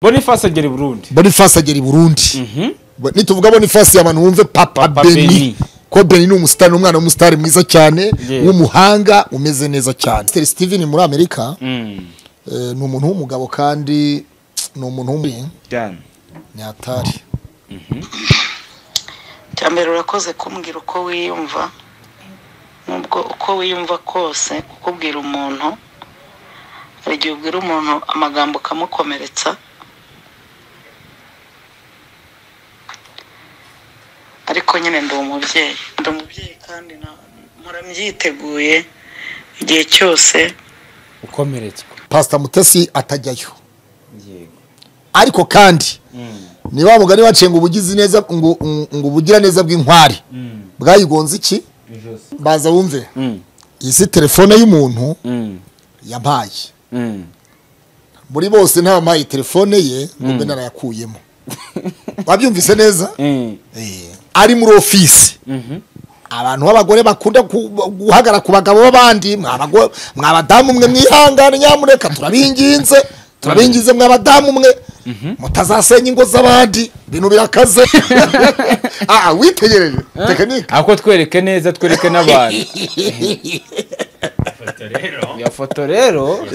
Boniface agera i Burundi. Boniface agera i Burundi. Nituvuga Boniface y'abantu wumve Papa Beni. Ko Beni ni umusitari n'umwana w'umusitari mwiza cyane w'umuhanga umeze neza cyane. Stiven muri Amerika ni umuntu w'umugabo kandi ni umuntu w'umuyene. Ni atari. Cyambere urakoze kumbwira uko wiyumva. Nubwo uko wiyumva kose kukubwira umuntu hari igihe ubwira umuntu amagambo kamukomeretsa. Ariko nyine ndi umubyeyi kandi muramyiteguye igihe cyose ukomeretswe. Pastor Mutesi atajyayo. Ariko kandi niba mugari bacenga ubugizi neza ngo ubugira neza bw'inkwari bwayigonze iki baza wumve isi telefone y'umuntu yampaye muri bose nta mayi telefone ye ngo narayakuyemo. Wabyumvise neza ari muri office abantu b'abagore bakunda guhagara ku bagabo b'abandi mwabadamu mwe mwihangane nyamureka turabinginze mwabadamu mwe mutazasenya ingo z'abandi bintu birakaze. Witegereje tekinike ako twereke neza twereke n'abantu. Ya foto rero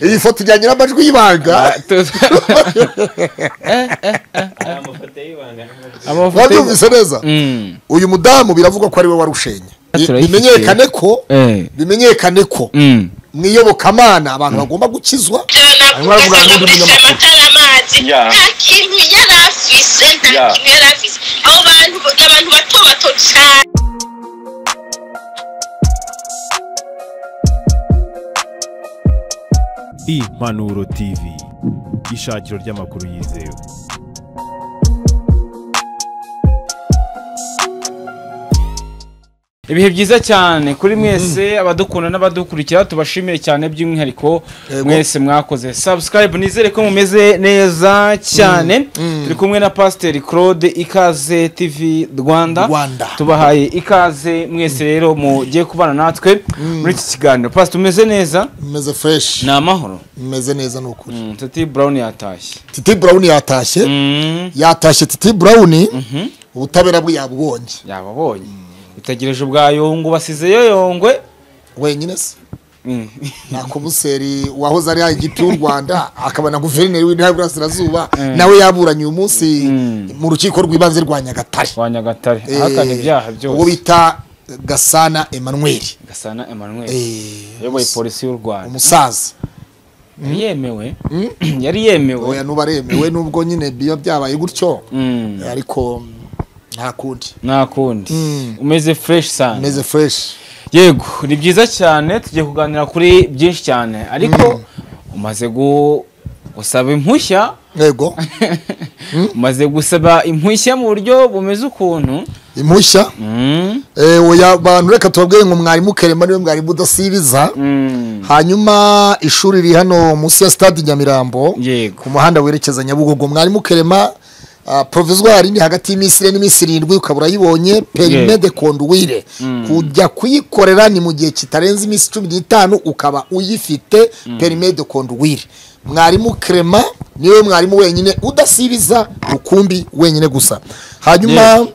iyi foto ijyanye n'amajwi y'ibanga. Wabyumvise neza uyu mudamu biravugwa ko ari we warushenye. Bimenyekane ko mwiyobokamana abantu bagomba gukizwa. Impanuro TV, ishakiro ry'amakuru yizewe. Ibihe byiza cyane kuri mwese abadukunda n'abadukurikira tubashimire cyane by'umwihariko mwese mwakoze subscribe. Nizere ko mumeze neza cyane. Turi kumwe na Pastor P.Claude ikaze TV Rwanda. Tubahaye ikaze mwese rero mugiye kubana natwe muri iki kiganiro. Pastor umeze neza? Umeze fresh. Na mahoro. Umeze neza n'ukuri. Titi Brown yatashye. Titi Brown yatashye. Yatashye Titi Brown. Ubutabera bwe yababonye. Utagireje ubwa Yongo basizeyo Yongwe wenyine se na komiseri wahoze ari igiti y'u Rwanda akaba na guverineri w'intara y'Iburasirazuba nawe yaburanye uyu munsi mu rukiko rw'ibanze rwa Nyagatare ahakana ibyaha byose. uwo bita Gasana Emmanuel yoboye polisi y'u Rwanda umusaza yari yemewe oya nubaremewe nubwo nyine biyo byabaye gutyo ariko nta kundi. Umeze fresh sana. Umeze fresh. Yego ni byiza cyane tugiye kuganira kuri byinshi cyane ariko umaze gusaba impushya. Yego. Umaze gusaba impushya mu buryo bumeze ukuntu impushya oya abantu reka tubabwiye ngo mwarimu Kerema niwe mwarimu udasibiza. Hanyuma ishuri riri hano munsi ya stade Nyamirambo ku muhanda werekeza Nyabugogo. Mwarimu Kerema provisoire ni hagati y'Imisiri n'Imisiri 7 ukabura yibonye permis de conduire kujya kuyikorera ni mu gihe kitarenze imisi 15 ukaba uyifite permis de conduire. Mwarimu Kerema niwe mwarimu wenyine udasibiza rukumbi wenyine gusa. Hanyuma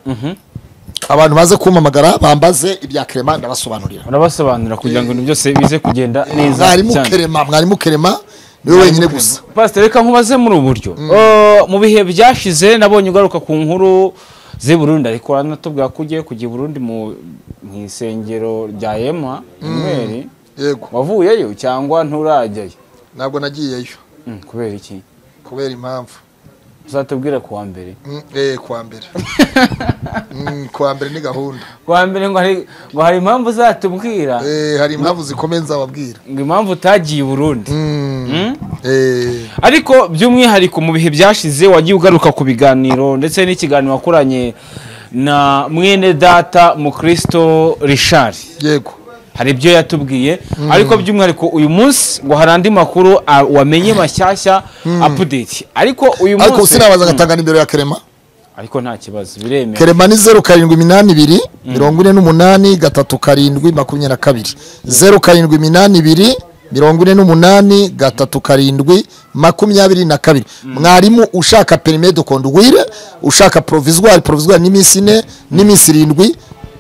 abantu baze kumamagara bambaze ibya Kerema ndabasobanurira kugira ngo ibintu byose bize kugenda neza. Mwarimu Kerema niwe wenyine gusa. Pastor reka nkubaze muri uburyo mu bihe byashize nabonye ugaruka ku nkuru z'i Burundi ariko natubwa kugiye kujya Burundi mu isengero rya Emmanuel. Yego wavuyeyo cyangwa nturajyayo? Ntabwo nagiyeyo. Kubera iki? Kubera impamvu uzatubwira kuwa mbere. Kuwa mbere. Kuwa mbere ni gahunda. Kuwa mbere ngo hari impamvu uzatubwira. Hari impamvu zikomeza wabwira. Ngo impamvu utagiye Burundi. Ariko by'umwihariko mu bihe byashize wagiye ugaruka ku biganiro ndetse n'ikiganiro wakoranye na mwene data mu Kristo Richard. Yego. Hari ibyo yatubwiye ariko by'umwihariko uyu munsi ngo hari andi makuru wamenye mashyashya update. Ariko uyu munsi ariko sinabaza gatanga imbere ya Kerema. Ariko nta kibazo biremewe. Kerema ni 0782 48 3 7 22 0782 48 3 7 mwarimu ushaka permis de conduire ushaka provisoire n'iminsi 4 n'iminsi 7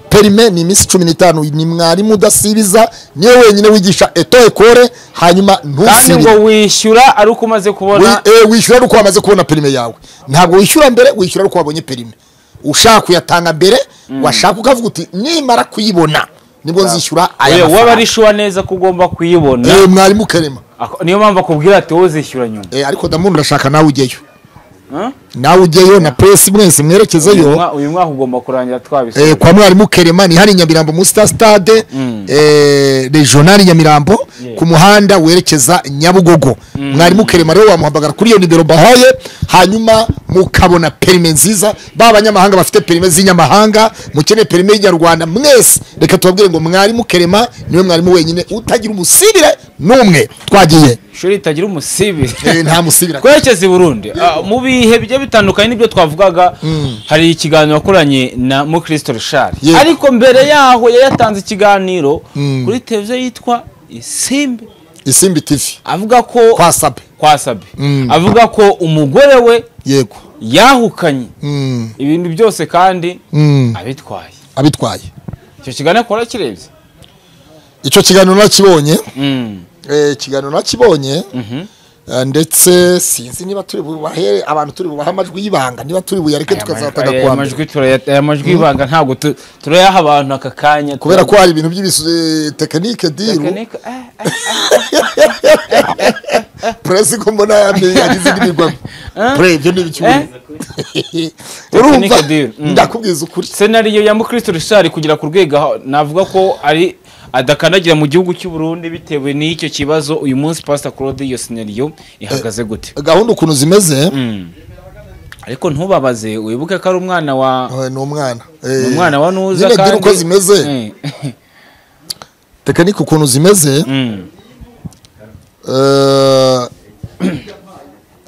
perime ni iminsi 15 ni mwarimu udasibiza niwe wenyine wigisha école hanyuma kandi ngo wishyura ari uko umaze kubona wishyura ari uko wamaze kubona perime yawe ntabwo wishyura mbere wishyura ari uko wabonye perime ushaka kuyatanga mbere washaka ukavuga uti nimara kuyibona nibwo nzishyura aya waba ari shuwa neza ko ugomba kuyibona mwarimu Kerema niyo mpamvu akubwira ati wowe uzishyura nyuma ariko ndamuntu ndashaka nawe ujyeyo nawe ujyeyo na press mwese mwerekezeyo uyu mwaka ugomba kurangira twabise kwa mwarimu Kerema ni hari Nyamirambo mu stade regional Nyamirambo ku muhanda werekeza Nyabugogo mwarimu Kerema rero wamuhamagara kuri iyo nimero bahaye hanyuma mukabona perime nziza b'abanyamahanga bafite perime z'inyamahanga mukene perime y'Inyarwanda mwese reka tubabwire ngo mwarimu Kerema niwe mwarimu wenyine utagira umusibire numwe twagiye shuri itagira umusibire nta musibire kwerekeza i Burundi mu bihe bijye bitandukanye nibyo twavugaga hari ikiganiro wakoranye na Mukristo Richard ariko mbere yaho yatanze ikiganiro kuri televiziyo yitwa Isimbi TV avuga ko kwa Sabe avuga ko umugore we yego yahukanye ibintu byose kandi abitwaye icyo kiganiro akora kirebye icyo kiganiro nakibonye ikiganiro nakibonye ndetse sinzi niba turi bubahe abantu turi bubaha amajwi y'ibanga niba turi buyareke tukazataga kwa amajwi y'ibanga ntabwo turayaha abantu aka kanya kubera ko hari ibintu by'ibitekinike diru presi ko mbona yagize n'ibigwamo ibyo ni ibikiburi urumva ndakubwiza ukuri scenario ya Mukristo Richard kugira ku rwego navuga ko ari adakanagira mu gihugu cy'u Burundi bitewe n'icyo kibazo uyu munsi Pastor Claude iyo scenario ihagaze gute gahunda ukuntu zimeze ariko ntubabaze wibuke ko ari umwana wa umwana wa nuza kandi uko zimeze tekinike ukuntu zimeze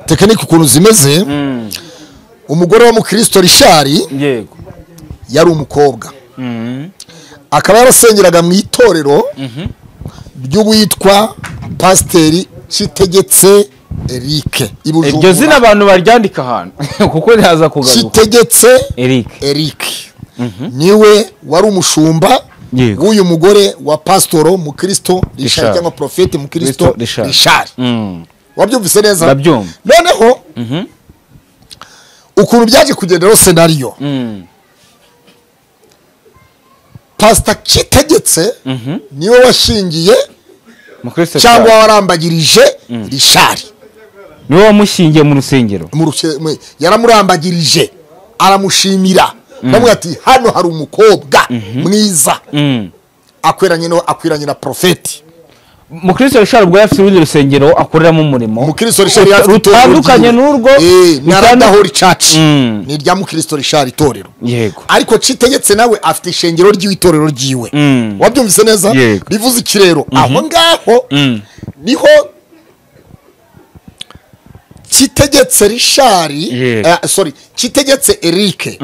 tekinike ukuntu zimeze umugore wa Mukristo Richard yego yari umukobwa akaba yarasengeraga mu itorero ry'uwitwa Pasiteri Citegetse Eric Bujumbura iryo zina abantu baryandika ahantu kuko ntaza kugaruka Citegetse Eric niwe wari umushumba w'uyu mugore wa Pasitoro Mukristo Richard cyangwa Profete Mukristo Richard wabyumvise neza noneho ukuntu byaje kugendera scenario Pastor Citegetse niwe washingiye cyangwa warambagirije Richard niwe wamushingiye mu rusengero yaramurambagirije aramushimira bamwe ati hano hari umukobwa mwiza akwiranye na Profeti Mukristo Richard ubwo yafite urundi rusengero akoreramo umurimo Mukristo Richard rutandukanye n'urwo naradahori church ni rya Mukristo Richard itorero yego ariko Citegetse nawe afite ishengero ry'itorero ryiwe wabyumvise neza bivuze ikirero aho ngaho niho Citegetse Richard Citegetse Eric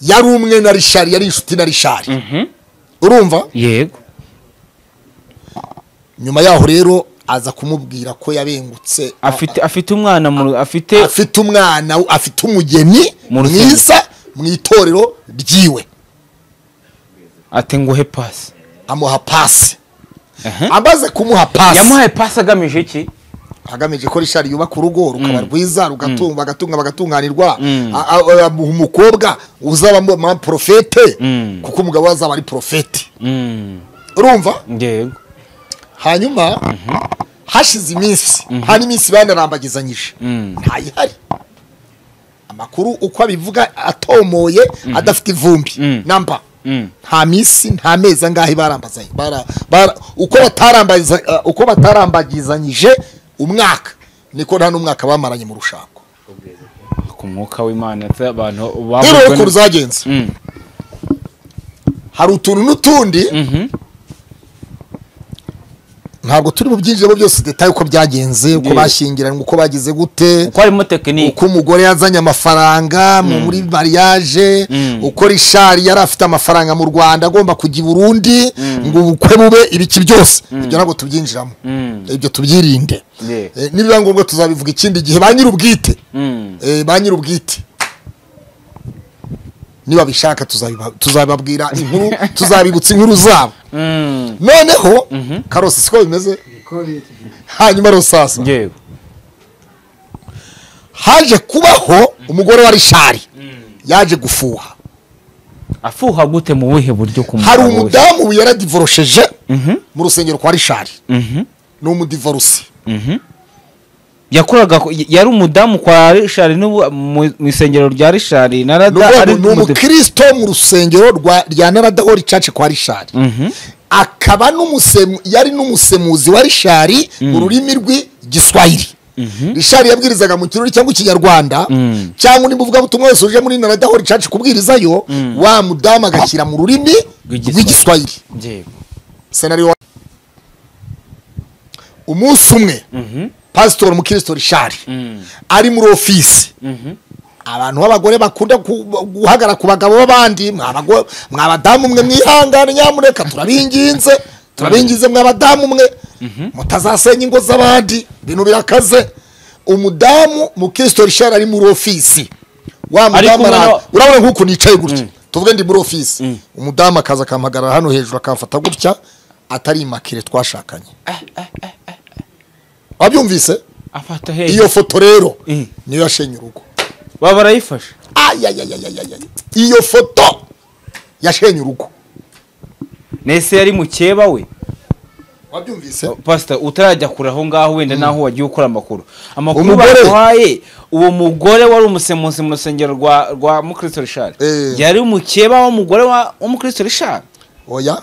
yari umwe na Richard yari inshuti na Richard urumva yego nyuma yaho rero aza kumubwira ko yabengutse afite umwana afite umugeni mwiza mu itorero ryiwe ati nguhe pasi amuha pasi amaze kumuha pasi yamuhaye pasi agamije iki agamije ko Richard yubaka urugo rukaba rwiza bagatunganirwa umukobwa uzaba Profete kuko umugabo azaba ari Profete urumva yego hanyuma hashize iminsi hari iminsi banarambagizanyije ntayihari amakuru uko abivuga atomoye adafite ivumbi namba nta minsi nta mezi angahe barambazanye uko batarambagizanyije umwaka niko nta n'umwaka bamaranye mu rushako ku mwuka w'Imana abantu rero ko ruzagenza hari utuntu n'utundi ntabwo turi bubyinjiremo byose detaye uko byagenze uko bashyingiranywe uko bagize gute uko harimo tekinike uko umugore yazanye amafaranga muri mariage uko Richard yari afite amafaranga mu Rwanda agomba kujya i Burundi ngo ubukwe bube ibiki byose ibyo ntabwo tubyinjiramo ibyo tubyirinde nibiba ngombwa tuzabivuga ikindi gihe ba nyir'ubwite ba nyir'ubwite niba bishaka tuzababwira inkuru tuzabibutsa inkuru zabo noneho karosi siko bimeze hanyuma rosasa haje kubaho umugore wa Richard yaje gufuha afuha gute mu buhe buryo ku hari umudamu yaradivorosheje mu rusengero kwa Richard ni umudivorce yakoraga yari umudamu kwa Richard mu isengero rya Richard narada ari umukristo mu rusengero rya narada ho ricace kwa Richard akaba yari n'umusemuzi wa Richard mu rurimi rw'igiswahili Richard yabwirizaga mu kirori cyangwa ikinyarwanda cyangwa nimbuvuga butumwa wese uje muri narada ho ricace kubwirizayo wa mudamu agashyira mu rurimi rw'igiswahili scenario umunsi umwe Pastor mukristo Richard ari muri office abantu b'abagore bakunda guhagara ku bagabo b'abandi mwabadamu mwe mwihangane nyamureka turabinginze mwabadamu mwe mutazasenya ingo z'abandi bintu birakaze umudamu mukristo Richard ari muri office wa mudamu urabona nkuko nicaye gutya tuvuge ndi muri office umudamu akaza akampagarara hano hejuru akamfata gutya atari makire twashakanye wabyumvise afata hejuru iyo foto rero niyo yashenye urugo baba barayifashe iyo foto yashenye urugo nese yari mukeba we wabyumvise pastor utarajya kuraho ngaho wenda naho wagiye ukora amakuru bahaye uwo mugore wari umusemuzi mu rusengero rwa mukristo Richard yari umukeba w'umugore wa mukristo Richard oya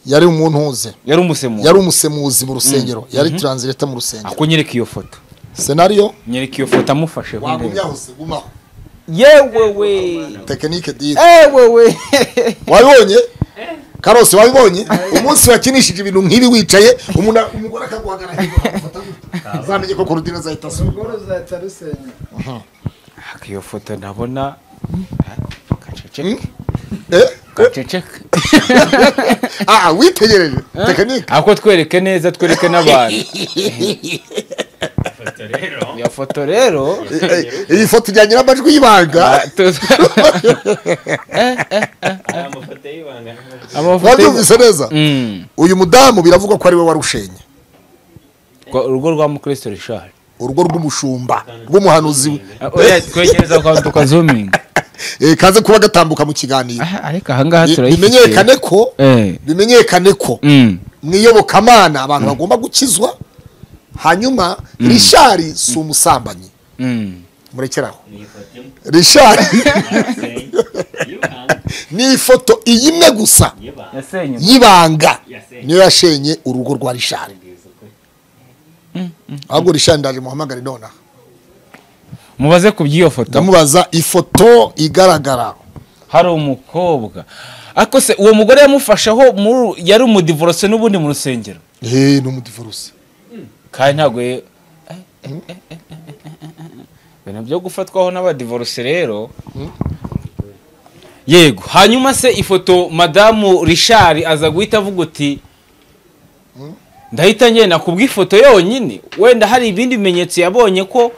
yari umuntu uze yari umusemuzi mu rusengero yari translator mu rusengero akunyereka iyo foto scenario nyereka iyo foto amufashe wagumyahose gumaho yewe technique dit we wabonye Karosi wabibonye umunsi wakinishije ibintu nk'ibi wicaye umugore akaguhagara hejuru zamenye ko kurudina zahita umugore uzahita rusenya iyo foto ndabona kaceceka witegereje tekinike ako twereke neza twereke n'abantu iyo foto rero iyi foto ijyanye n'amajwi y'ibanga wabyumvise neza uyu mudamu biravugwa ko ari we warushenye urugo rwa mukristo Richard urugo rw'umushumba rw'umuhanuzi twegereza kwa tukazuminga kaze kuba gatambuka mu kiganiro ariko aha ngaha bimenyekane ko mwiyobokamana abantu bagomba gukizwa hanyuma Richard si umusambanyi murekeraho Richard ni ifoto iyimwe gusa Yibanga niyo yashenye urugo rwa Richard ahubwo Richard ndaje muhamagare nona mubaze ku by'iyo foto ndamubaza ifoto igaragara hari umukobwa ariko se uwo mugore yamufashaho yari umudivorce n'ubundi mu rusengero ni umudivorce kandi ntabwo ibintu byo gufatwaho n'abadivorce rero yego hanyuma se ifoto madamu Richard aza guhita avuga uti ndahita ngenda kubw'ifoto yonyine wenda hari ibindi bimenyetso yabonye ko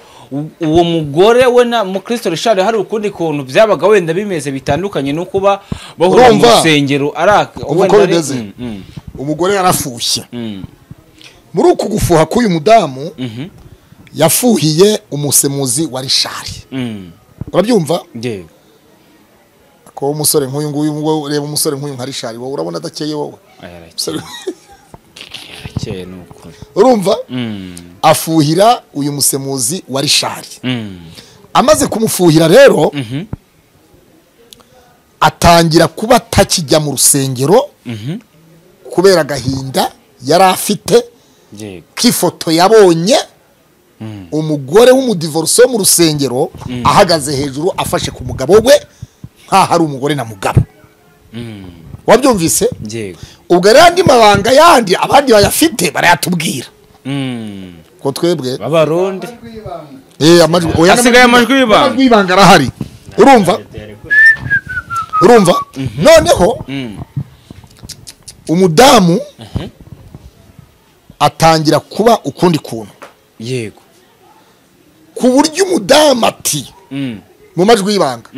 uwo mugore we na mukristo Richard hari ukundi kuntu byabaga wenda bimeze bitandukanye no kuba bahura mu rusengero araka umugore yarafushye muri uku gufuha k'uyu mudamu yafuhiye umusemuzi wa Richard urabyumva ko umusore nk'uyu nguyu reba umusore nk'uyu nka Richard wowe urabona adakeye wowe urumva afuhira uyu musemuzi wa Richard amaze kumufuhira rero atangira kuba atakijya mu rusengero kubera agahinda yari afite k'ifoto yabonye umugore w'umudivorce wo mu rusengero ahagaze hejuru afashe ku mugabo we nk'aho ari umugore na mugabo wabyumvise ubwo rero andi mabanga yandi abandi bayafite barayatubwira ko twebwe babarundi amajwi asigaye amajwi y'ibanga arahari urumva noneho umudamu atangira kuba ukundi kuntu yego ku buryo umudamu ati mu majwi y'ibanga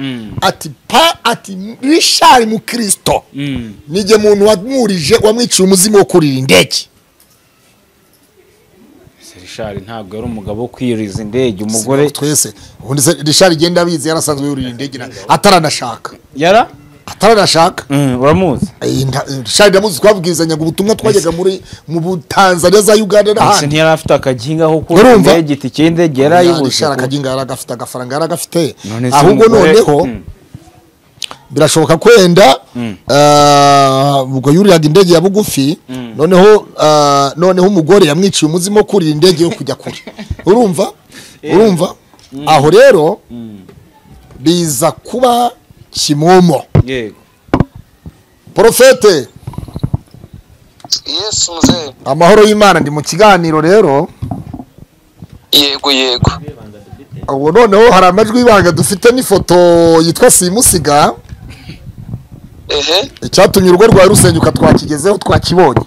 ati Richard mu Kristo nige muntu wamwurije wamwiciye umuzimu wo kurira indege. Richard ntabwo yari umugabo wo kwiriza indege umugore twese ubundi Richard igenda abizi yarasanzwe yurira indege ataranashaka ataranashaka uramuzi Richard ndamuzi twabwizanyaga ubutumwa twajyaga mu Tanzania za Uganda n'ahandi ntiyari afite akaginga ho kuri indege itike y'indege yarayibuze Richard akaginga yaragafite agafaranga yaragafite ahubwo noneho birashoboka kwenda ubwo yuriraga indege ya bugufi noneho umugore yamwiciye umuzimo kurira indege yo kujya kure urumva aho rero biza kuba kimomo yego Profete Yes muzee amahoro y'Imana ndi mu kiganiro rero yego ubu noneho hari amajwi y'ibanga dufite n'ifoto yitwa Simusiga icyatumye urugo rwa rusenyuka twakigezeho twakibonye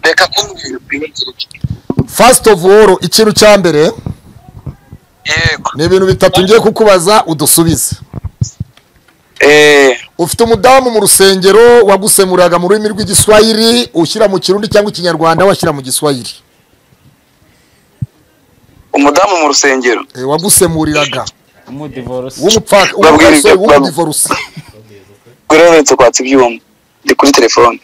reka kumbwira first of all ikintu cya mbere yego ni ibintu bitatu ngiye kukubaza udusubize ufite umudamu mu rusengero wagusemuriraga mu rurimi rw'igiswahili ushyira mu kirundi cyangwa ikinyarwanda washyira mu giswahili umudamu mu rusengero wagusemuriraga umudivorce w'umudivorce gureretse kwatsa ibyuma ndi kuri telefone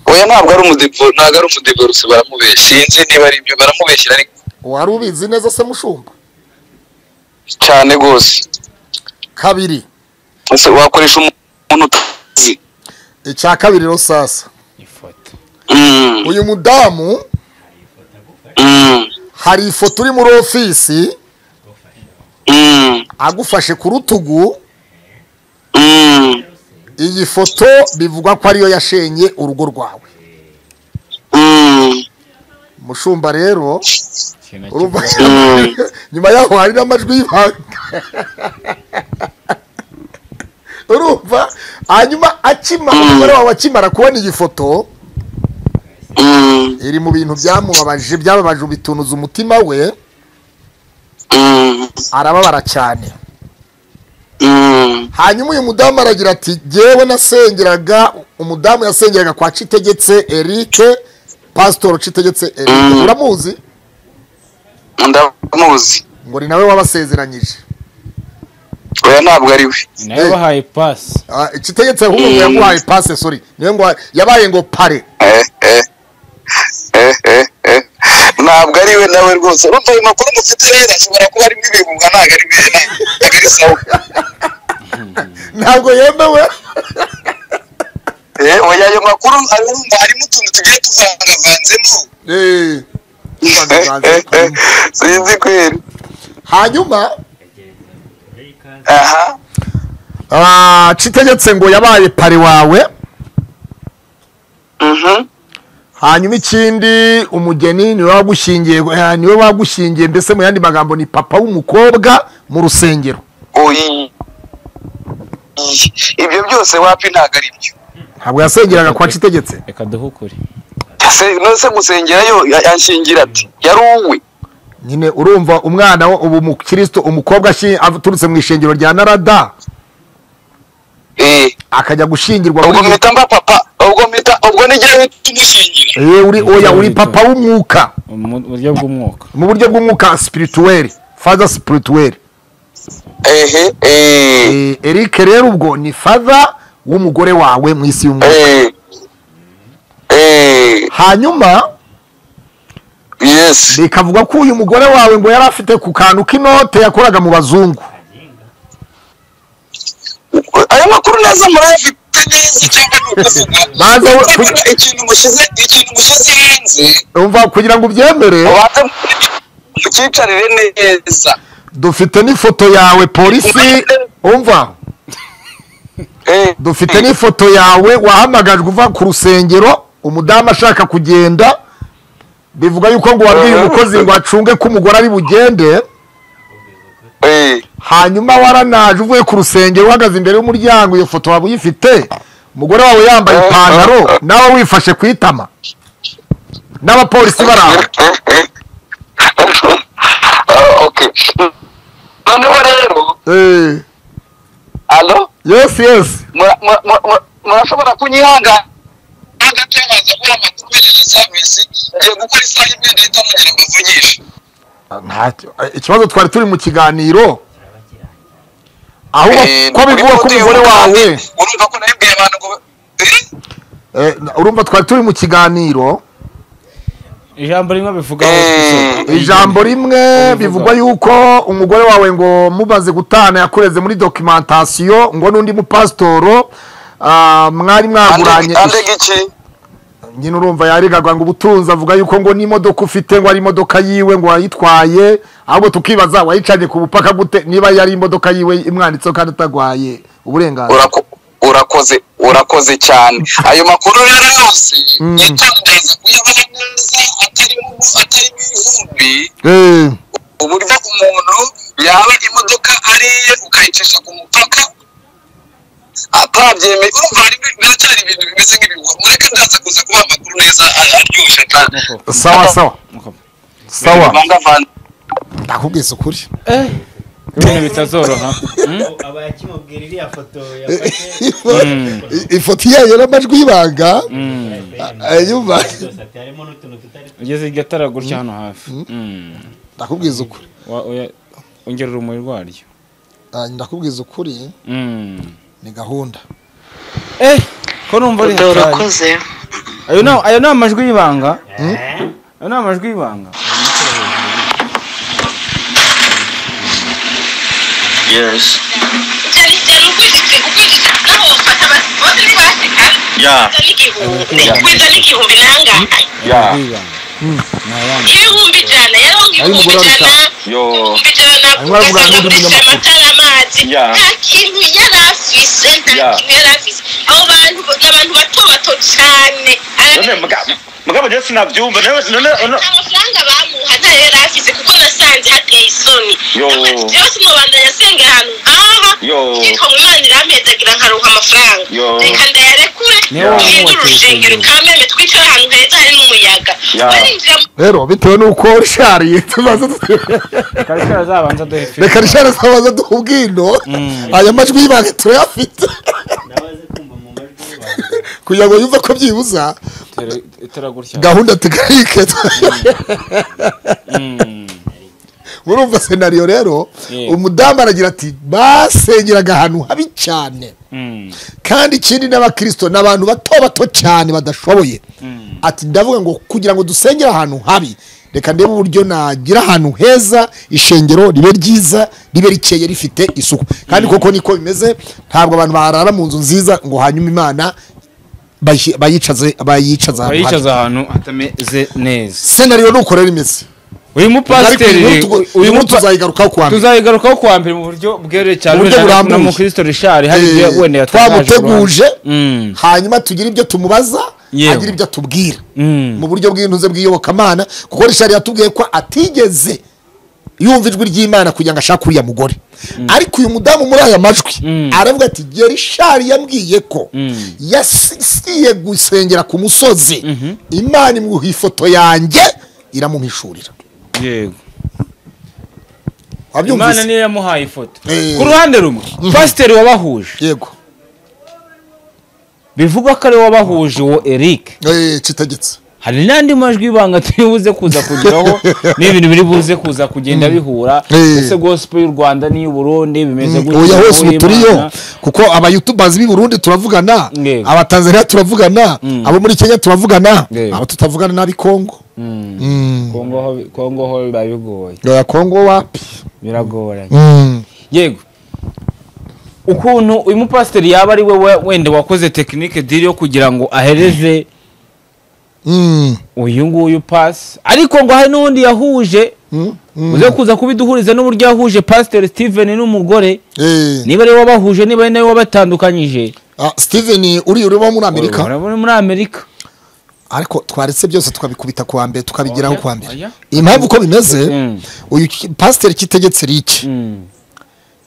oya ntabwo ari umudivorce baramubeshya sinzi niba ari ibyo baramubeshyira ariko wari ubizi neza se mushumba cyane gose kabiri ese wakoresha umuntu utazi icya kabiri rero sasa ifoto uyu mudamu hari ifoto uri muri ofisi agufashe ku rutugu iyi foto bivugwa ko ariyo yashenye urugo rwawe mushumba rero nyuma yaho hari n'amajwi y'ibanga urumva hanyuma umugore wawe akimara kubona iyi foto iri mu bintu byababaje bitunuza umutima we arababara cyane hanyuma uyu mudamu aragira ati jyewe nasengeraga umudamu yasengeraga kwa Citegetse Eric Pastor Citegetse Eric uramuzi ndamuzi ngo ni nawe wabasezeranyije oya ntabwo ari we nawe bahaye pass Citegetse ahubwo yamuhaye pass sorry niwe ngo yabaye ngo pare ntabwo ari we nawe rwose urumva ayo makuru mufite rero ashobora kuba arimo ibihunga ntabwo ari sawa ntabwo yemewe oya ayo makuru harimo utuntu tugiye tuvangavanzemo sinzi kweri hanyuma Citegetse ngo yabaye pare wawe hanyuma ikindi umugeni niwe wagushingiye mbese mu yandi magambo ni papa w'umukobwa mu rusengero ibyo byose wapi ntabwo ari byo ntabwo yasengeraga kwa Citegetse reka duhukure nose gusengerayo yanshingira ati yari uwe nyine urumva umwana ubu mukristo umukobwa aturutse mu ishengero rya Narada akajya gushingirwa ubwo mpita mba papa ubwo n'igihe tumushingira uri papa w'umwuka mu buryo bw'umwuka mu buryo bw'umwuka spirituel father spirituel Eric rero ubwo ni father w'umugore wawe mu isi y'umwuka hanyuma yes bikavuga ko uyu mugore wawe ngo yari afite ku kantu k'inote yakoraga mu bazungu ayo makuru neza murayafite neza cyangwa nukuvuga ikintu mushize hanze umva kugira ngo ubyemere mukicarire neza dufite n'ifoto yawe polisi umva dufite n'ifoto yawe wahamagajwe uva ku rusengero umudamu ashaka kugenda bivuga yuko ngo wabwiye umukozi ngo acunge ko umugore ari bugende hanyuma waranaje uvuye ku rusengero uhagaze imbere y'umuryango iyo foto waba uyifite umugore wawe yambaye ipantaro nawe wifashe ku itama n'abapolisi baraho noneho rero alo yes murashobora kunyihangana hagati y'abaza kuri amakuru bejeje service ngiye gukora isaha imwe ndahita nongera mbavugisha ikibazo twari turi mu kiganiro ahubwo ko bivuga ko umugore wawe urumva ko nabibwiye abantu ngo urumva twari turi mu kiganiro ijambo rimwe bivugaho ijambo rimwe bivugwa yuko umugore wawe ngo mubaze gutana yakureze muri documentation ngo n'undi mupasitoro mwari mwaguranye nyine urumva yarigagwa ngo ubutunzi avuga yuko ngo n'imodoka ufite ngo ari imodoka yiwe ngo wayitwaye ahubwo tukibaza wayicanye ku bupaka gute niba yari imodoka yiwe imwanditseho kandi atagwaye uburenganzira urakoze cyane ayo makuru rero yose yitangaza kuyabona neza atari ivumbi uburyo umuntu yaba imodoka ariye ukayicisha ku mupaka atabyemeye urumva biracyari ibintu bimeze nk'ibihuha mureke ndaza kuza kuba amakuru neza aryoshye cyane sawa ndakubwiza ukuri ibintu bitazoroha aba yakimubwira iriya foto yafashe ifoto yayo n'amajwi y'ibanga ayumva harimo n'utuntu tutari ugeze igatara gutya hano hafi ndakubwiza ukuri ongera urumuri rwaryo ndakubwiza ukuri ni gahunda ko numva ari urakoze ayo ni amajwi y'ibanga ayo ni amajwi y'ibanga yes ibihumbi ijana yaronka ibihumbi ijana amatara amazi nta kintu yari afise abo bantu n'abantu bato cyane mugabo je sinavyumva amafaranga bamuha ntayo yari afise kuko nasanze hateye isoni byose mubandanya senga ahantu yitwa mu Imana irampezagira nkaronka amafaranga reka ndayarekure ngende urusengero kameme twicara ahantu heza hari n'umuyaga rero bitewe n'uko rishariye tubaza karishara zabanza duhefe reka rishara zabanza duhubwino aya majwi y'ibanga turayafite nabaze kumva mu majwi y'ibanga kugira ngo yumve ko byibuza gahunda tugarike murumva senariyo rero umudamu aragira ati basengeraga ahantu habi cyane kandi ikindi n'abakristo n'abantu bato cyane badashoboye ati ndavuga ngo kugira ngo dusengere ahantu habi reka ndebe uburyo nagira ahantu heza ishengero ribe ryiza ribe rikeye rifite isuku kandi koko niko bimeze ntabwo abantu barara mu nzu nziza ngo hanyuma Imana bayicaza ahantu hatameze neza senariyo nuko rero imeze uyu mupasiteri uyu tuzayigarukaho kuwa mbere mu buryo bweruye cyane na mu Kristo Richard hari ibyo wenda twamuteguje hanyuma tugira ibyo tumubaza agira ibyo atubwira mu buryo bw'intuze bw'iyobokamana kuko Richard yatubwiye ko atigeze yumva ijwi ry'Imana kugira ngo ashake uriya mugore ariko uyu mudamu muri aya majwi aravuga ati Richard yambwiye ko yasiye gusengera ku musozi Imana imuha ifoto yanjye iramumpishurira yego Imana niyo yamuhaye ifoto ku ruhande rumwe pasiteri wabahuje yego bivuga ko ari wabahuje wo Eric kitagitse hari n'andi majwi y'ibanga turibuze kuza kugeraho n'ibintu biri buze kuza kugenda bihura ese gospel y'u Rwanda n'iy'u Burundi bimeze gutya oya hose muturiyo kuko aba YouTubers b'i Burundi turavugana aba Tanzania turavugana abo muri Kenya turavugana aba tutavugana n'abi Kongo Kongo ho bibagoye ya Kongo wapi biragoranye yego ukuntu uyu mupasiteri yaba ari we wende wakoze technique diri yo kugira ngo ahereze uyu nguyu pass ariko ngo hari n'undi yahuje uze kuza kubiduhuriza n'uburyo yahuje Pastor Stiven n'umugore niba ari wabahuje niba ari nawe wabatandukanyije. Stiven uri muri Amerika. Uri muri Amerika. Ariko twaretse byose tukabikubita kwa mbere tukabigiraho kwa mbere. Impamvu uko bimeze uyu Pastor kitegetse riki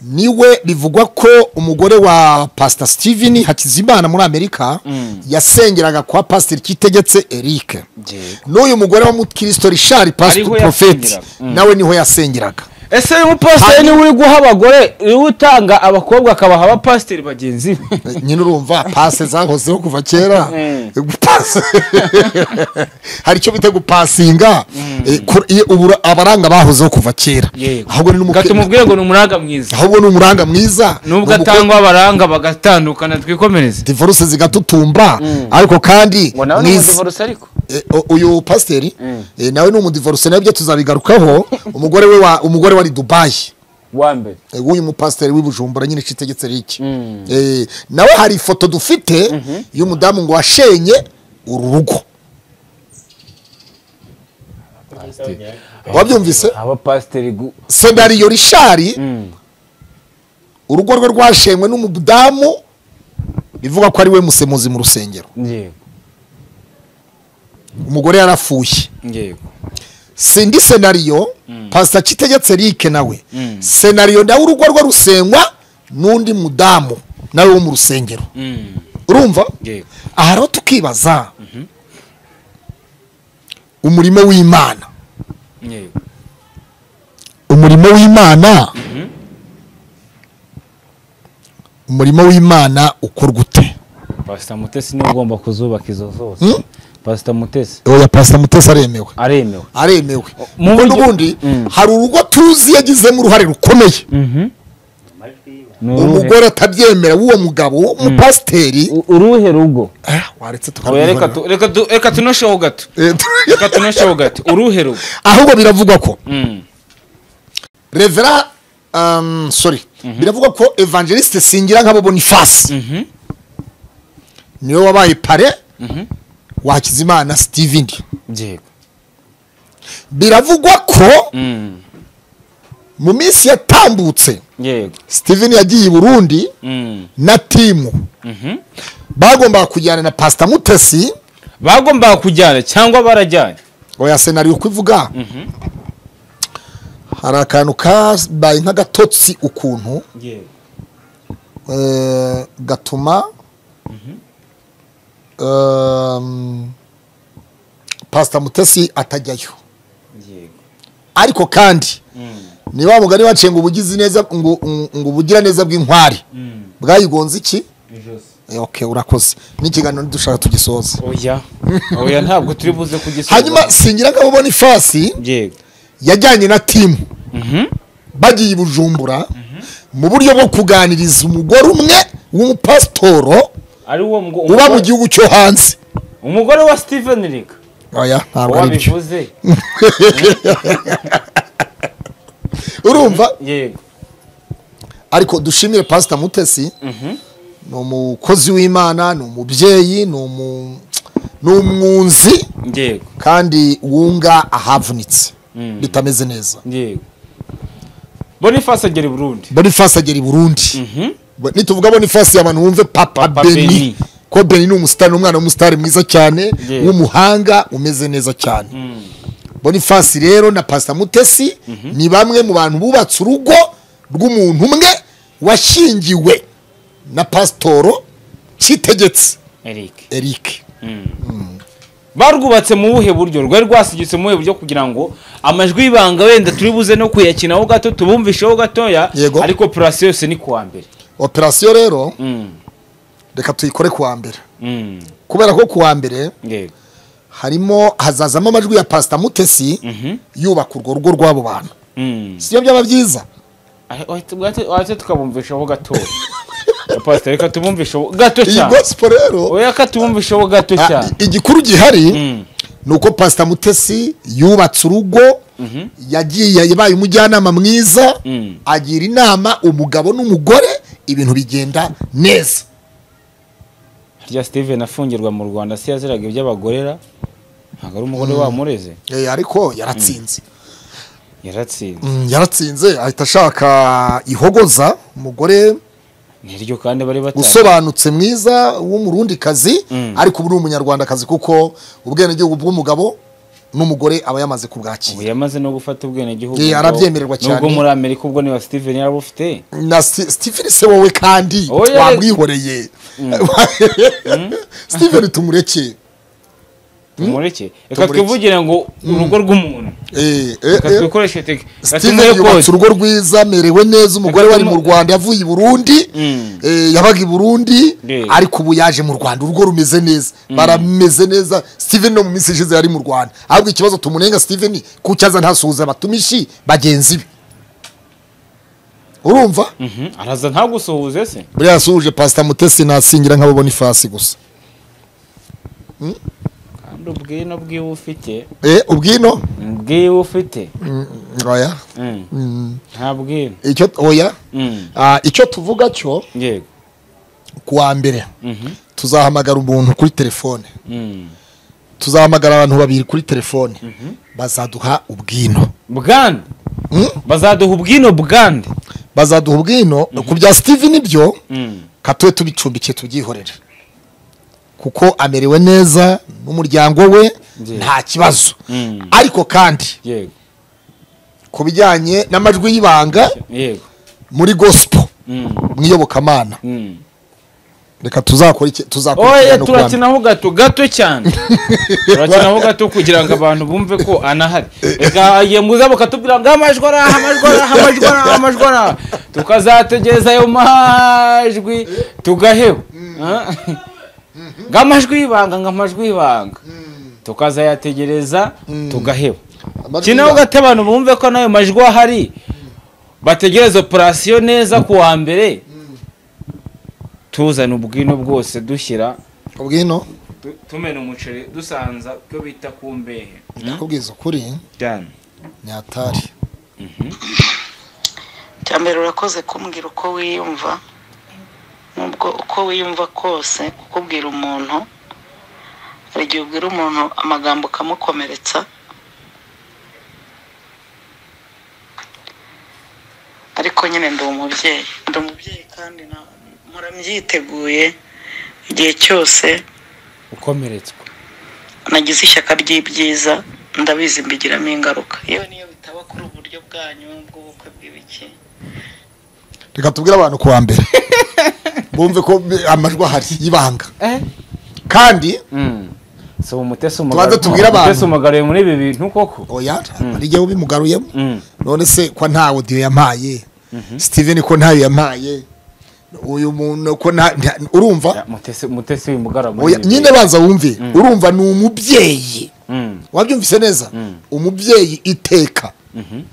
niwe bivugwa ko umugore wa Pastor Stiven Hakizimana muri Amerika yasengeraga kwa Pastor kitegetse Eric. N'uyu mugore wa Mukristo Richard Pastor Prophet nawe niho yasengeraga. Ese uyu pastor ni uri guha abagore utanga abakobwa akabaha abapasiteri bagenzi nyine urumva pase zahozeho kuva kera hari icyo bita gupasinga abaranga bahozeho kuva kera ahubwo ni tumubwire ngo ni umuranga mwiza ahubwo ni umuranga mwiza nubwo atangwa abaranga bagatandukana twikomereze divorce zigatutumba ariko kandi ni divorce ariko uyu pasiteri nawe ni umudivorce nabyo tuzabigarukaho umugore wari Dubai wambere uyu mupasiteri w'Ibujumbura nyine citegetse riki nawe hari ifoto dufite y'umudamu ngo washenye ururugo wabyumvise aba pasiteri scenario rishari urugo rwe rwashenywe n'umudamu bivuga ko ari we musemuzi mu rusengero umugore yarafuye sindi scenario Pastor Kitegetse Eric nawe scenario nawe urugo rwe rusenywa n'undi mudamu nawe wo mu rusengero urumva aha rero tukibaza umurimo w'Imana umurimo w'Imana ukorwa ute Pastor Mutesi ni ugomba kuzubaka izo zose Pastor Mutesi oya Pastor Mutesi aremewe n'ubundi hari urugo tuzi yagizemo uruhare rukomeye umugore atabyemera w'uwo mugabo umupasiteri uruhe rugo waretse reka tunosheho gato uruhe rugo ahubwo biravugwa ko biravugwa ko evangeliste Singira nk'abo Boniface niwe wabaye pare wa Hakizimana Stiven biravugwa ko mu minsi yatambutse Stiven yagiye i Burundi na timu bagomba kujyana na Pastor Mutesi bagomba kujyana cyangwa barajyanye oya scenario kwivuga hari akantu kabaye nk'agatotsi ukuntu gatuma Pastor Mutesi atajyayo ariko kandi niba mugari wacenga ubugizi neza ngo ubugira neza bw'inkwari bwayigonze iki okay urakoze n'ikiganiro dushaka tugisoza oya ntabwo turi buze kugisoza hanyuma Singira nk'abo Boniface yajyanye na timu bagiye i Bujumbura mu buryo bwo kuganiriza umugore umwe w'umupasitoro ari wo uba mu gihugu cyo hanze umugore wa Stiven Eric oya ntabwo ari byo urumva yego ariko dushimire Pastor Mutesi ni umukozi w'Imana ni umubyeyi ni umwunzi kandi wunga ahavunitse bitameze neza Boniface agera i Burundi nituvuga Boniface abantu bumve Papa Beni ko Beni ni umusitari umwana w'umusitari mwiza cyane w'umuhanga umeze neza cyane Boniface rero na Pastor Mutesi ni bamwe mu bantu bubatse urugo rw'umuntu umwe washingiwe na Pastoro Kitegetse Eric barwubatse mu buhe buryo rwari rwasigitse mu buhe buryo kugira ngo amajwi y'ibanga wenda turi buze no kuyakinaho gato tubumvisheho gatoya ariko operation yose ni kuwa mbere operation rero reka tuyikore kuwa mbere kubera ko kuwa mbere harimo hazazamo amajwi ya Pastor Mutesi yubaka urwo rugo rw'abo bantu siyo byaba byiza ahita tukabumvishaho gatoya Pastor reka tubumvisheho gato cyane iyi gospel rero oya ka tubumvisheho gato cyane igikuru gihari nuko Pastor Mutesi yubatse urugo yagiye yabaye umujyanama mwiza agira inama umugabo n'umugore ibintu bigenda neza rya Stiven afungirwa mu Rwanda si yaziraga iby'abagorera ntago ari umugore wamureze ariko yaratsinze yaratsinze ahita ashaka ihogoza umugore niryo kandi bari batari usobanutse mwiza w'umurundi kazi ariko ubu ni umunyarwandakazi kuko ubwenegihugu bw'umugabo n'umugore aba yamaze kubwakira ubu yamaze no gufata ubwenegihugu arabyemererwa cyane nubwo muri Amerika ubwo niba Stiven yarabufite na Stiven se wowe kandi wamwihoreye Stiven tumureke reka twivugire ngo urugo rw'umuntu twikoreshe Stiven yubatse urugo rwiza merewe neza umugore wari mu Rwanda yavuye i Burundi yabaga i Burundi ariko ubu yaje mu Rwanda urugo rumeze neza barameze neza Stiven no mu minsi ishize yari mu Rwanda ahubwo ikibazo tumunenga Stiven kucyaza ntasuhuza abatumishi bagenzi be urumva araza ntagusuhuze se buriya yasuhuje Pastor Mutesi nasingira nk'ababona ifasi gusa ubwino bwiwe ufite ubwino bwiwe ufite oya nta bwino icyo oya icyo tuvuga cyo yego kuwa mbere tuzahamagara umuntu kuri telefone tuzahamagara abantu babiri kuri telefone bazaduha ubwino bwande bazaduha ubwino bwande bazaduha ubwino ku bya Stiven ibyo katwe tubicumbikiye tubyihorere kuko amerewe neza n'umuryango we nta kibazo ariko kandi ku bijyanye n'amajwi y'ibanga muri gospel mwiyobokamana reka tuzakora turakinaho gato cyane turakinaho gato kugira ngo abantu bumve ko anahari reka yemuza bakatubwira ngo amajwi tukazategereza ayo majwi tugaheho ngamajwi y'ibanga tukazayategereza tugaheba kinaho gato abantu bumve ko nayo majwi ahari bategereza operasiyo neza ku wa mbere tuzana ubwino bwose dushyira ubwino tumena umuceri dusanza ko bita ku mbehe ndakubwiza ukuri cyane nyatari cyambere urakoze kumbwira uko wiyumva nubwo uko wiyumva kose kukubwira umuntu hari igihe ubwira umuntu amagambo kamukomeretsa ariko nyine ndi umubyeyi kandi mpora mbyiteguye igihe cyose ukomeretswa nagize ishyaka ry'ibyiza ndabizi mbigiramo ingaruka yewe niyo bitaba kuri uburyo bwanyu bw'ubukwe bw'ibiki reka tubwire abantu kuwa mbere bumve ko amajwi ahari y'ibanga kandi so umutesi umugaraye muri ibi bintu koko oya ari jye ubimugaruyemo none se ko nta audio yampaye Stiven ko ntayo yampaye uyu muntu ko urumva mutesi w'imugara nyine banza wumve urumva ni umubyeyi wabyumvise neza umubyeyi iteka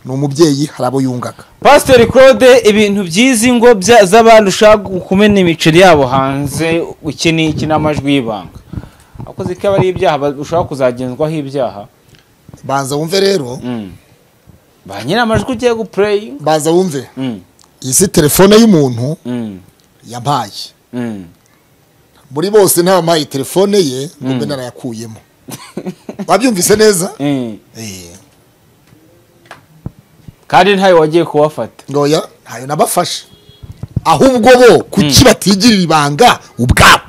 ni umubyeyi harabo yungaga Pastor Claude ibintu byizi ngo z'abantu ushaka kumena imiceri yabo hanze ukini n'amajwi y'ibanga akoze ko ari ibyaha ushaka kuzagenzwaho ibyaha banza wumve rero ba nyina amajwi ugiye guplay banza wumve iyi si telefone y'umuntu yampaye muri bose nta mayi telefone ye ngo narayakuyemo wabyumvise neza kandi ntayo wagiye kuwafata ngoya ntayo nabafashe ahubwo bo kuki batigirira ibanga ubwabo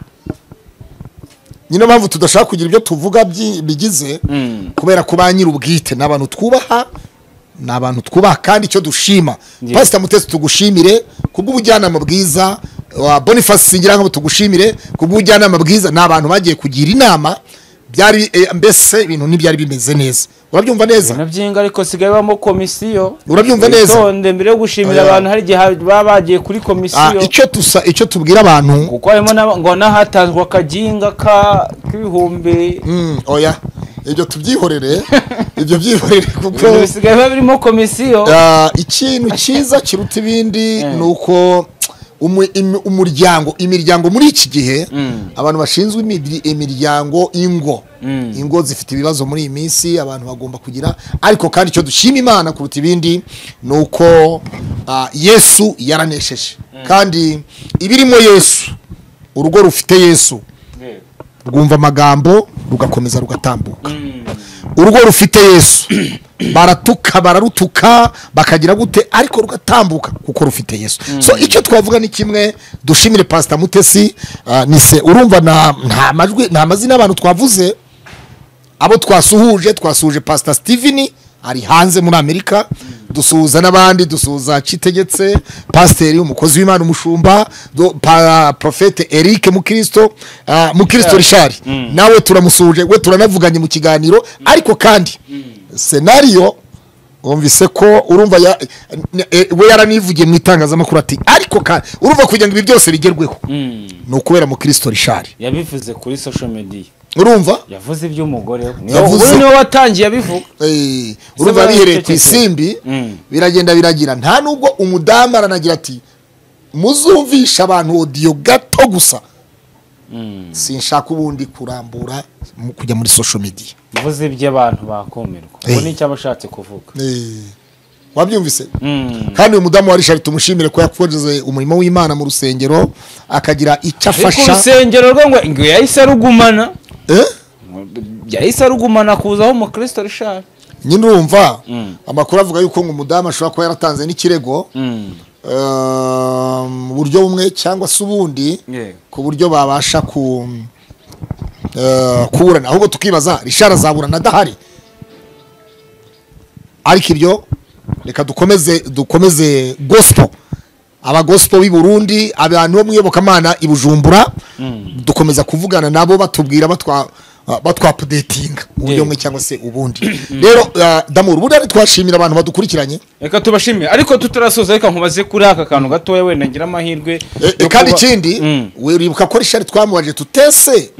nyine mpamvu tudashaka kugira ibyo tuvuga bigize kubera ko ba nyiri ubwite n'abantu twubaha n'abantu twubaha kandi icyo dushima Pastor Mutesi tugushimire kubw'ubujyanama bwiza wa Boniface singira ngo tugushimire kubw'ubujyanama bwiza n'abantu bagiye kugira inama byari mbese ibintu ntibyari bimeze neza urabyumva neza nabyinga ariko sigaye bamo komisiyo urabyumva neza tonde mbere yo gushimira abantu hari gihe babagiye kuri komisiyo icyo tubwira abantu kuko harimo ngo nahatanzwe akaginga k'ibihumbi oya ibyo tubyihorere ibyo byihorere kuko bisigaye birimo komisiyo ikintu cyiza kiruta ibindi nuko imiryango muri iki gihe abantu bashinzwe imiryango ingo zifite ibibazo muri iyi minsi abantu bagomba kugira ariko kandi icyo dushima Imana kuruta ibindi nuko Yesu yaranesheje kandi ibirimo Yesu urugo rufite Yesu rwumva amagambo rugakomeza rugatambuka urugo rufite Yesu bararutuka bakagira gute ariko rugatambuka kuko rufite Yesu. So icyo twavuga ni kimwe, dushimire Pastor Mutesi, ni se urumva nta majwi nta mazina y'abantu twavuze, abo twasuhuje Pastor Stiven ari hanze muri Amerika, dusuhuza n'abandi, dusuhuza Citegetse, Pasteur umukozi w'Imana umushumba, Prophete Eric Mukristo Richard, nawe turamusuhuje, we turanavuganye mu kiganiro. Ariko kandi scenario umvise ko urumva we yaranivugiye mu itangazamakuru ati ariko kandi urumva kugira ngo ibi byose bigerweho no kubera Mukristo Richard yabivuze kuri social media. Urumva yavuze iby'umugore we niwe watangiye abivuga. Urumva bihereye ku isimbi biragenda biragira, nta nubwo umudamu aranagira ati muzumvisha abantu audio gato gusa, sinshaka ubundi kurambura kujya muri social media. Yavuze iby'abantu bakomerwa, ubu ni icyo abashatse kuvuga. Wabyumvise? Kandi uyu mudamu wa Richard tumushimire ko yakoze umurimo w'Imana mu rusengero akagira icyo afasha. Ku rusengero rwo ngo yahise arugumana, yahise arugumana kuzaho Mukristo Richard. Nyine urumva amakuru avuga yuko ngo umudamu ashobora kuba yaratanze n'ikirego mu buryo bumwe cyangwa se ubundi ku buryo babasha kuburana, ahubwo tukibaza Richard azaburana adahari. Ariko ibyo reka dukomeze gospel, aba gospel b'i Burundi, abantu bo mwiyobokamana i Bujumbura, dukomeza kuvugana nabo batubwira batwa-updatinga uburyo bumwe cyangwa se ubundi. Rero Damur ubundi twashimira abantu badukurikiranye, reka tubashimire. Ariko tutarasoza reka nkubaze kuri aka kantu gatoya wenda ngira amahirwe kandi ikindi wibuka ko Richard twamubaje tutese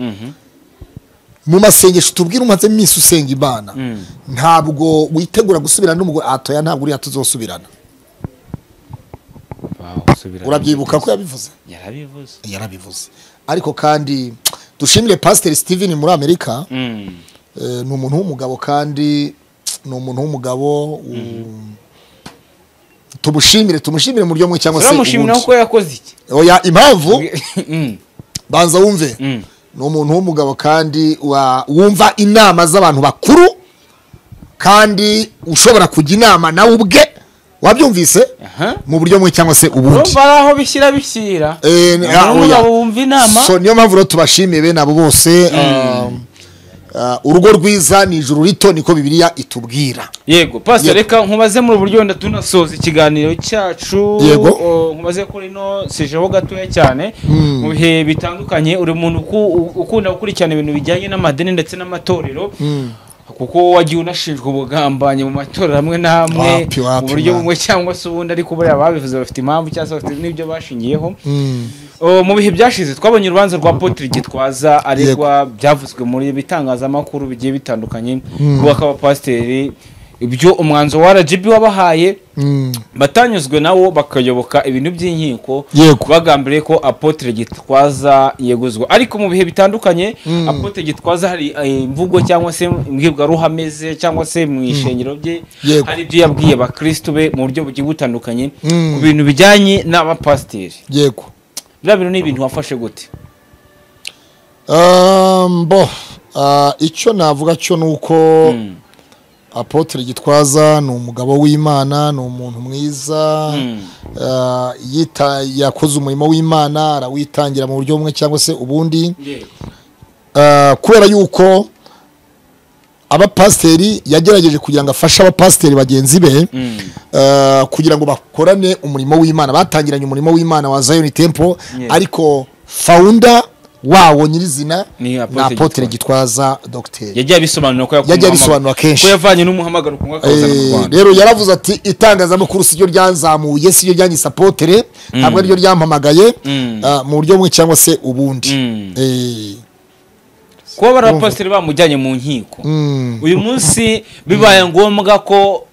mu masengesho tubwira umaze iminsi usenga Imana, ntabwo witegura gusubirana n'umugore atoya, ntabwo uri atuzosubirana. Urabyibuka ko yabivuze? Yarabivuze. Ariko kandi dushimire Pastor Stiven muri Amerika, ni umuntu w'umugabo kandi ni umuntu w'umugabo, tumushimire mu buryo bumwe cyangwa se ubundi. Turamushimira ko yakoze iki? Oya, impamvu banza wumve, ni umuntu w'umugabo kandi wumva inama z'abantu bakuru kandi ushobora kujya inama nawe ubwe, wabyumvise mu buryo bumwe cyangwa se ubundi. Baraho bishyira umugabo wumva inama. So niyo mpamvu rero tubashimiye bene abo bose. Urugo rwiza ni ijuru rito, niko Bibiliya itubwira. Yego Pastor, reka nkubaze muri buryo wenda tunasoza ikiganiro cyacu. Nkubaze kuri no sijeho gatoya cyane mu bihe bitandukanye. Uri umuntu ukunda gukurikirana ibintu bijyanye n'amadini ndetse n'amatorero, kuko wagiye unashinjwa ubugambanyi mu matorero hamwe na hamwe mu buryo bumwe cyangwa se ubundi, ariko buriya babivuze bafite impamvu cyangwa se bafite n'ibyo bashingiyeho. Mu bihe byashize twabonye urubanza rwa Apotre Gitwaza aregwa, byavuzwe muri bitangazamakuru bigiye bitandukanye kuba akaba pasiteri, ibyo umwanzuro wa RGB wabahaye batanyuzwe nawo bakayoboka ibintu by'inkiko, bagambiriye ko Apotre Gitwaza yeguzwa. Ariko mu bihe bitandukanye Apotre Gitwaza hari imvugo cyangwa se imbwirwaruhameze cyangwa se mu ishengero bye hari ibyo yabwiye abakristo be mu buryo bugiye butandukanye ku bintu bijyanye n'abapasiteri. Yego, biriya bintu ni ibintu wafashe gute? Icyo navuga cyo ni uko Apotre Gitwaza ni umugabo w'Imana, ni umuntu mwiza, yakoze umurimo w'Imana, arawitangira mu buryo bumwe cyangwa se ubundi, kubera yuko abapasiteri yagerageje kugira ngo afashe abapasiteri bagenzi be kugira ngo bakorane umurimo w'Imana. Batangiranye umurimo w'Imana wa Zion Temple, ariko founder wawo nyirizina na Apotre Gitwaza Dr. Yagiye abisobanura kenshi ko yavanye n'umuhamagaro ku mwaka wa Rwanda. Rero yaravuze ati itangazamakuru siryo ryanzamuye, siryo ryanyise Apotre, ntabwo ryo ryampamagaye mu buryo bumwe cyangwa se ubundi. Kuba barapasiteri bamujyanye mu nkiko uyu munsi bibaye ngombwa ko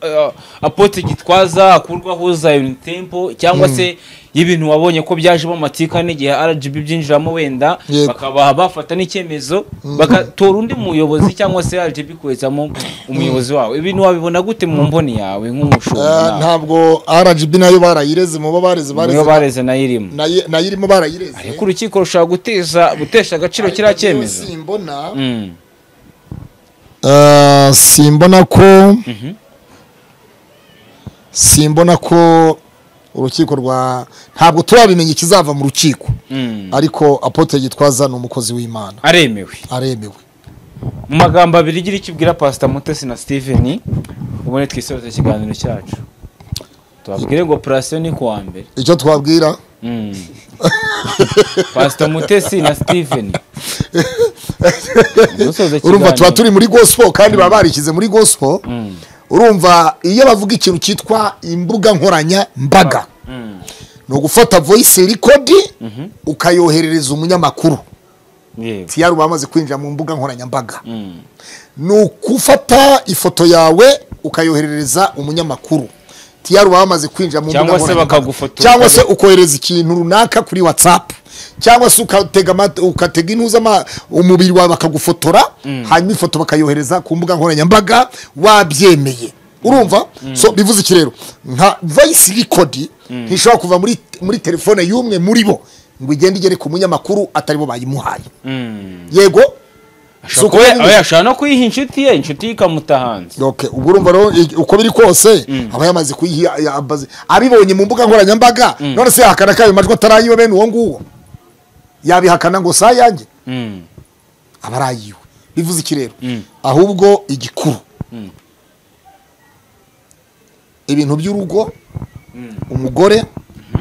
Apotre Gitwaza akurwaho Zion Temple, cyangwa se y'ibintu wabonye ko byaje mu matika n'igihe RGB byinjiramo wenda bakaba bafata n'icyemezo bagatora undi muyobozi cyangwa se RGB kwezamo umuyobozi wawe, ibintu wabibona gute mu mboni yawe nk'umushumba? Ntabwo RGB nayo barayireze, mu bareze nayirimo barayireze, ariko urukiko rushaka gutesha agaciro kiriya cyemezo. Simbona simbona ko urukiko rwa ntabwo turabimenya ikizava mu rukiko ariko Apotre Gitwaza ni umukozi w'Imana aremewe mu magambo abiri gira ikibwira Pastor Mutesi na Stiven ubone twisoza ikiganiro cyacu tubabwire ngo operation ni kuwa mbere icyo twabwira Pastor Mutesi na Stiven urumva tuba turi muri gospel kandi baba barikize muri gospel urumva iyo bavuga ikintu cyitwa imbuga nkoranya mbaga no gufata voice record ukayoherereza umunyamakuru tiyaru bamaze kwinjira mu mbuga nkoranya mbaga no gufata ifoto yawe ukayoherereza umunyamakuru tiyaru bamaze kwinjira mu mbuga nkoranya cyangwa se bakagufotora cyangwa se ukohereza ikintu runaka kuri WhatsApp cyangwa se ukatega intuza umubiri wawe bakagufotora hanyuma ifoto bakayohereza ku mbuga nkoranya mbaga wabyemeye urumva so bivuze iki rero nka voice record ntishobora kuva muri telefone y'umwe muri bo ngo igende igere ku munyamakuru atari bo bayimuhaye yego ashaka no kuyiha inshuti ye ikamuta hanze okay ubwo urumva rero uko biri kose aba yamaze kuyiha abibonye mu mbuga nkoranya mbaga none se yakana kayo majwi atarayiwe bene uwo nguwo yabihakana ngo sa yanjye abarayiwe bivuze iki rero ahubwo igikuru ibintu by'urugo umugore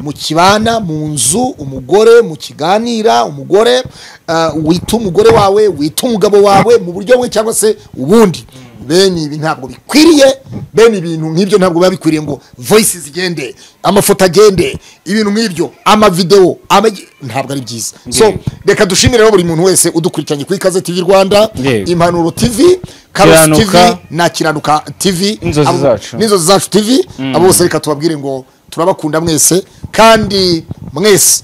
mu kibana mu nzu umugore mu kiganira umugore wita umugore wawe wita umugabo wawe mu buryo bwe cyangwa se ubundi bene ibi ntabwo bikwiriye bene ibintu nk'ibyo ntabwo biba bikwiriye ngo voices zigende amafoto agende ibintu nk'ibyo amavideo ntabwo ari byiza so reka dushimire rero buri muntu wese udukurikiranye kuri Ikaze TV Rwanda Impanuro TV Karos TV na Kiranuka TV n'inzozi zacu TV abo bose reka tubabwire ngo turabakunda mwese kandi mwese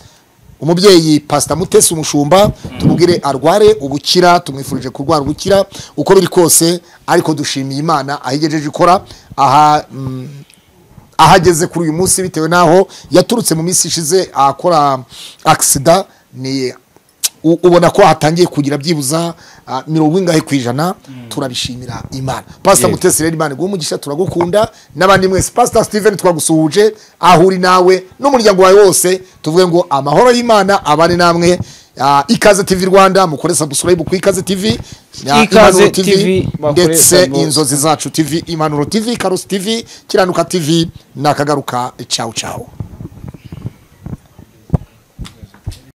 umubyeyi Pastor Mutesi umushumba tumubwire arware ubukira tumwifurije kurwara ubukira uko biri kose ariko dushimiye Imana ahigejeje ikora ahageze kuri uyu munsi bitewe naho yaturutse mu minsi ishize akora accident ni ubona ko hatangiye kugira byibuza 90% turabishimira Imana Pastor Mutesi rero Imana umugisha turagukunda nabandi mwese Pastor Stiven twagusuhuje ahuri nawe n'umuryango wawe wose tuvuge ngo amahoro y'Imana abane namwe Ikaze TV Rwanda mukore subscribe ku Ikaze TV Ikaze TV ndetse inzozi zacu TV Impanuro TV Karos TV Kiranuka TV nakagaruka ciao ciao